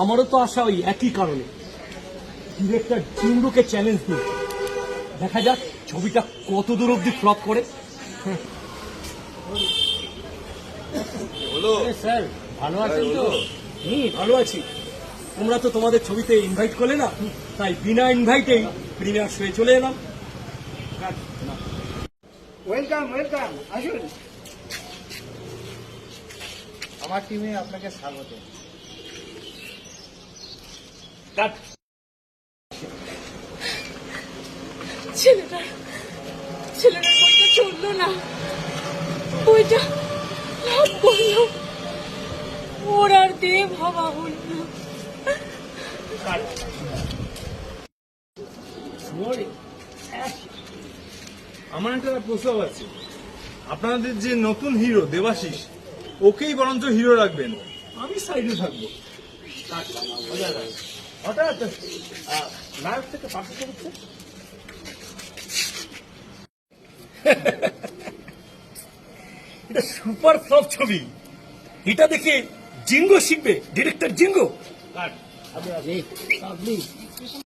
আমারও তো আশা ওই একই কারণে, ডিরেক্টর জিঙ্গুকে চ্যালেঞ্জ দিই, দেখা যাক ছবিটা কত দূর অব্দি ফ্লপ করে। স্যার ভালো আছেন তো? ভালো আছি। তোমরা তো তোমাদের ছবিতে ইনভাইট করলে না, তাই বিনা ইনভাইটেই প্রিমিয়ার শোয়ে চলে এলাম। ওয়েলকাম ওয়েলকাম, আসুন। আমার টিমে আপনাকে স্বাগত। ছেলেটার বইটা চললো না, বইটা লাভ করলো, ওর আর দেহ ভাবা হল না। আমার একটা প্রস্তাব আছে, আপনাদের যে নতুন হিরো দেবাশিস, ওকেই বরঞ্চ হিরো রাখবেন, আমি সাইডে থাকবো। হঠাৎ নায়ক থেকে পার্থক্য হচ্ছে। এটা সুপার ফ্লপ ছবি, এটা দেখে জিঙ্গো শিখবে, ডিরেক্টর জিঙ্গো।